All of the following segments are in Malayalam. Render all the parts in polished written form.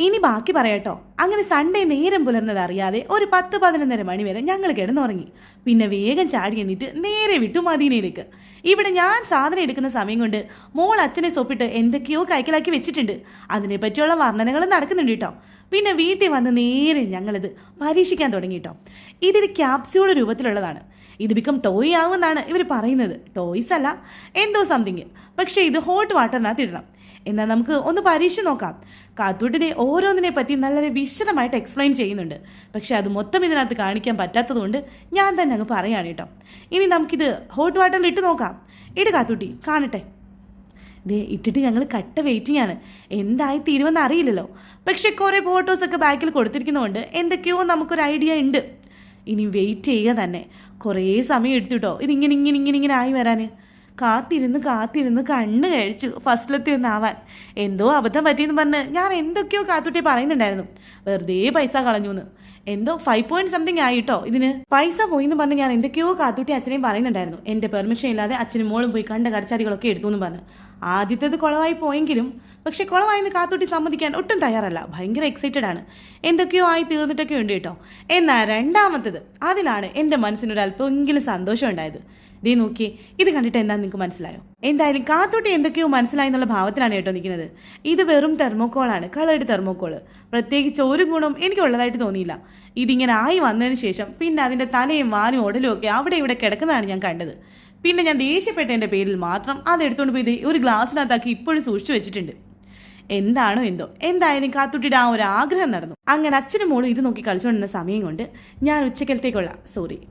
ഇനി ബാക്കി പറയാട്ടോ. അങ്ങനെ സൺഡേ നേരം പുലർന്നത് അറിയാതെ ഒരു 10-11 മണി വരെ ഞങ്ങൾ കിടന്നുറങ്ങി. പിന്നെ വേഗം ചാടി എണ്ണീറ്റ് നേരെ വിട്ടു മദീനയിലേക്ക്. ഇവിടെ ഞാൻ സാധനം എടുക്കുന്ന സമയം കൊണ്ട് മോൾ അച്ഛനെ സൊപ്പിട്ട് എന്തൊക്കെയോ കൈക്കലാക്കി വെച്ചിട്ടുണ്ട്. അതിനെ പറ്റിയുള്ള വർണ്ണനകൾ നടക്കുന്നുണ്ട് കേട്ടോ. പിന്നെ വീട്ടിൽ വന്ന് നേരെ ഞങ്ങളിത് പരീക്ഷിക്കാൻ തുടങ്ങി കേട്ടോ. ഇതൊരു ക്യാപ്സ്യൂൾ രൂപത്തിലുള്ളതാണ്. ഇത് ബിക്കം ടോയ് ആവുമെന്നാണ് ഇവർ പറയുന്നത്. ടോയ്സ് അല്ല, എന്തോ സംതിങ്. പക്ഷേ ഇത് ഹോട്ട് വാട്ടറിനകത്ത് ഇടണം. എന്നാൽ നമുക്ക് ഒന്ന് പരീക്ഷ നോക്കാം. കാത്തൂട്ടിനെ ഓരോന്നിനെ പറ്റി നല്ലൊരു വിശദമായിട്ട് എക്സ്പ്ലെയിൻ ചെയ്യുന്നുണ്ട്. പക്ഷെ അത് മൊത്തം ഇതിനകത്ത് കാണിക്കാൻ പറ്റാത്തതുകൊണ്ട് ഞാൻ തന്നെ അങ്ങ് പറയുകയാണ് കേട്ടോ. ഇനി നമുക്കിത് ഹോട്ട് വാട്ടറിൽ ഇട്ട് നോക്കാം. ഇട് കാത്തൂട്ടി, കാണട്ടെ. ദേ ഇട്ടിട്ട് ഞങ്ങൾ കട്ട വെയിറ്റിംഗ് ആണ്. എന്തായി തീരുമെന്ന് അറിയില്ലല്ലോ. പക്ഷെ കുറേ ഫോട്ടോസൊക്കെ ബാക്കിൽ കൊടുത്തിരിക്കുന്നതുകൊണ്ട് എന്തൊക്കെയോ നമുക്കൊരു ഐഡിയ ഉണ്ട്. ഇനി വെയിറ്റ് ചെയ്യുക തന്നെ. കുറേ സമയം എടുത്തു കേട്ടോ ഇതിങ്ങനെ ആയി വരാൻ. കാത്തിരുന്ന് കണ്ണ് കഴിച്ചു ഫസ്റ്റിലെത്തി ഒന്നാവാൻ. എന്തോ അബദ്ധം പറ്റിയെന്ന് പറഞ്ഞ് ഞാൻ എന്തൊക്കെയോ കാത്തുട്ടി പറയുന്നുണ്ടായിരുന്നു. വെറുതെ പൈസ കളഞ്ഞു എന്ന്. എന്തോ 5 പോയിന്റ് സംതിങ് ആയിട്ടോ ഇതിന്. പൈസ പോയി എന്ന് പറഞ്ഞ് ഞാൻ എന്തൊക്കെയോ കാത്തുട്ടി അച്ഛനെയും പറയുന്നുണ്ടായിരുന്നു. എൻ്റെ പെർമിഷൻ ഇല്ലാതെ അച്ഛനും മോളും പോയി കണ്ട കടച്ചാതികളൊക്കെ എടുത്തു എന്ന് പറഞ്ഞ്. ആദ്യത്തേത് കുളമായി പോയെങ്കിലും പക്ഷെ കുളമായിന്ന് കാത്തുട്ടി സമ്മതിക്കാൻ ഒട്ടും തയ്യാറല്ല. ഭയങ്കര എക്സൈറ്റഡ് ആണ്. എന്തൊക്കെയോ ആയി തീർന്നിട്ടൊക്കെ ഉണ്ട് കേട്ടോ. എന്നാൽ രണ്ടാമത്തേത്, അതിലാണ് എൻ്റെ മനസ്സിനൊരു അല്പമെങ്കിലും സന്തോഷം ഉണ്ടായത്. ദേ നോക്കിയേ, ഇത് കണ്ടിട്ട് എന്താ നിങ്ങൾക്ക് മനസ്സിലായോ? എന്തായാലും കാത്തോട്ടി എന്തൊക്കെയോ മനസ്സിലായി എന്നുള്ള ഭാവത്തിലാണ് കേട്ടോ നിൽക്കുന്നത്. ഇത് വെറും തെർമോക്കോളാണ്, കളേർഡ് തെർമോക്കോള്. പ്രത്യേകിച്ച് ഒരു ഗുണം എനിക്കുള്ളതായിട്ട് തോന്നിയില്ല. ഇതിങ്ങനെ ആയി വന്നതിന് ശേഷം പിന്നെ അതിൻ്റെ തലയും വാലും ഉടലും ഒക്കെ അവിടെ ഇവിടെ കിടക്കുന്നതാണ് ഞാൻ കണ്ടത്. പിന്നെ ഞാൻ ദേഷ്യപ്പെട്ടതിൻ്റെ പേരിൽ മാത്രം അതെടുത്തുകൊണ്ട് പോയി ഒരു ഗ്ലാസ്സിനകത്താക്കി ഇപ്പോഴും സൂക്ഷിച്ചു വെച്ചിട്ടുണ്ട്. എന്താണോ എന്തോ, എന്തായാലും കാത്തുട്ടിയുടെ ആ ഒരു ആഗ്രഹം നടന്നു. അങ്ങനെ അച്ഛനും മോളും ഇത് നോക്കി കളിച്ചുകൊണ്ടിരുന്ന സമയം കൊണ്ട് ഞാൻ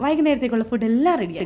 വൈകുന്നേരത്തേക്കുള്ള ഫുഡ് എല്ലാം റെഡിയാക്കി.